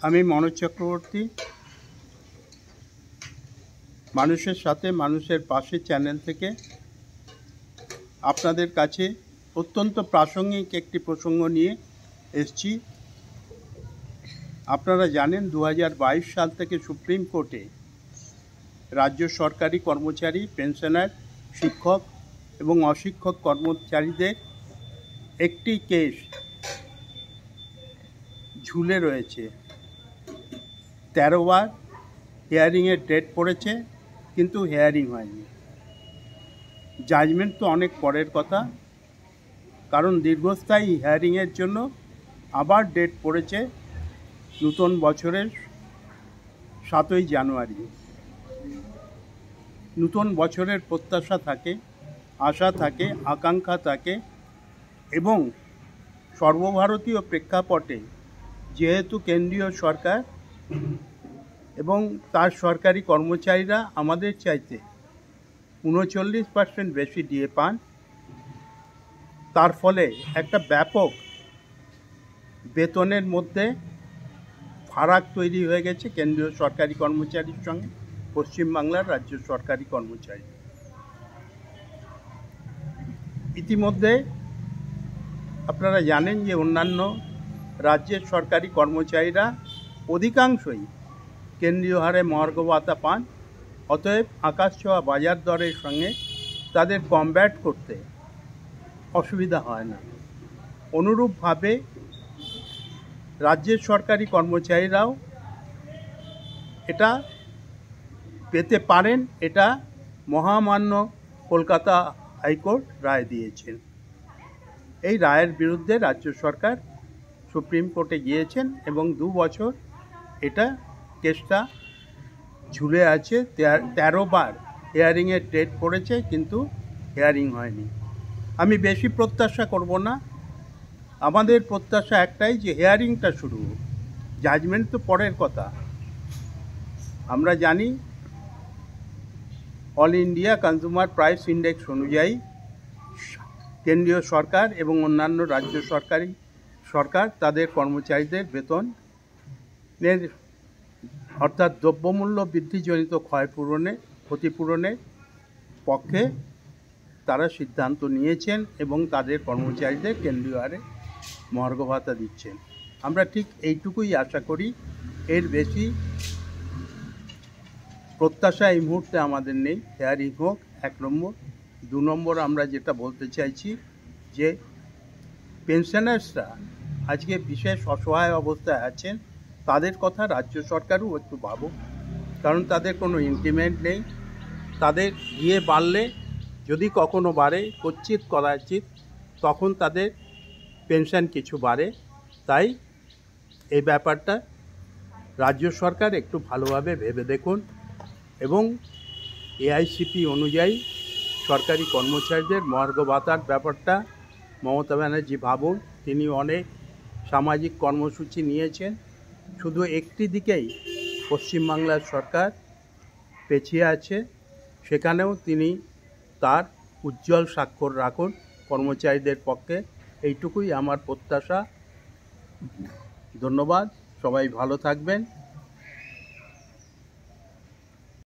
আমি মনোজ চক্রবর্তী, মানুষের সাথে মানুষের পাশে চ্যানেল থেকে আপনাদের কাছে অত্যন্ত প্রাসঙ্গিক একটি প্রসঙ্গ নিয়ে এসেছি। আপনারা জানেন 2022 সাল থেকে সুপ্রিম কোর্টে রাজ্য সরকারি কর্মচারী, পেনশনার, শিক্ষক এবং অশিক্ষক কর্মচারীদের একটি কেস ঝুলে রয়েছে। 13 বার হিয়ারিংয়ের ডেট পড়েছে, কিন্তু হিয়ারিং হয়নি। জাজমেন্ট তো অনেক পরের কথা, কারণ দীর্ঘস্থায়ী হিয়ারিংয়ের জন্য আবার ডেট পড়েছে নতুন বছরের 7ই জানুয়ারি। নতুন বছরের প্রত্যাশা থাকে, আশা থাকে, আকাঙ্ক্ষা থাকে, এবং সর্বভারতীয় প্রেক্ষাপটে যেহেতু কেন্দ্রীয় সরকার এবং তার সরকারি কর্মচারীরা আমাদের চাইতে 39% বেশি ডিএ পান, তার ফলে একটা ব্যাপক বেতনের মধ্যে ফারাক তৈরি হয়ে গেছে কেন্দ্রীয় সরকারি কর্মচারীর সঙ্গে পশ্চিমবাংলার রাজ্য সরকারি কর্মচারী। ইতিমধ্যে আপনারা জানেন যে অন্যান্য রাজ্যের সরকারি কর্মচারীরা অধিকাংশই কেন্দ্রীয় হারে মহার্ঘ ভাতা পান। অতএব আকাশ ছোঁয়া বাজার দরের সঙ্গে তাদের কমব্যাট করতে অসুবিধা হয় না। অনুরূপভাবে রাজ্যের সরকারি কর্মচারীরাও এটা পেতে পারেন, এটা মহামান্য কলকাতা হাইকোর্ট রায় দিয়েছেন। এই রায়ের বিরুদ্ধে রাজ্য সরকার সুপ্রিম কোর্টে গিয়েছেন এবং 2 বছর এটা কেসটা ঝুলে আছে। 13 বার হিয়ারিংয়ের ডেট পড়েছে, কিন্তু হিয়ারিং হয়নি। আমি বেশি প্রত্যাশা করব না, আমাদের প্রত্যাশা একটাই যে হিয়ারিংটা শুরু হোক। জাজমেন্ট তো পরের কথা। আমরা জানি all India consumer price index অনুযায়ী কেন্দ্রীয় সরকার এবং অন্যান্য রাজ্য সরকার তাদের কর্মচারীদের বেতনের অর্থাৎ দ্রব্যমূল্য বৃদ্ধিজনিত ক্ষতিপূরণের পক্ষে তারা সিদ্ধান্ত নিয়েছেন এবং তাদের কর্মচারীদের কেন্দ্রীয় হারে মহার্ঘ ভাতা দিচ্ছেন। আমরা ঠিক এইটুকুই আশা করি, এর বেশি প্রত্যাশা এই মুহূর্তে আমাদের নেই। হিয়ারিং হোক, 1 নম্বর। 2 নম্বর, আমরা যেটা বলতে চাইছি যে পেনশনার্সরা আজকে বিশেষ অসহায় অবস্থায় আছেন, তাদের কথা রাজ্য সরকারও একটু ভাবুক, কারণ তাদের কোনো ইনক্রিমেন্ট নেই। তাদের গিয়ে বাড়লে, যদি কখনো বাড়ে, কদাচিৎ, তখন তাদের পেনশন কিছু বাড়ে। তাই এই ব্যাপারটা রাজ্য সরকার একটু ভালোভাবে ভেবে দেখুন এবং এআইসিপি অনুযায়ী সরকারি কর্মচারীদের মহার্ঘ ভাতার ব্যাপারটা মমতা ব্যানার্জি ভাবুন। তিনি অনেক সামাজিক কর্মসূচি নিয়েছেন, শুধু একটি দিকেই পশ্চিমবাংলার সরকার পেছিয়ে আছে, সেখানেও তিনি তার উজ্জ্বল স্বাক্ষর রাখুন কর্মচারীদের পক্ষে। এইটুকুই আমার প্রত্যাশা। ধন্যবাদ, সবাই ভালো থাকবেন।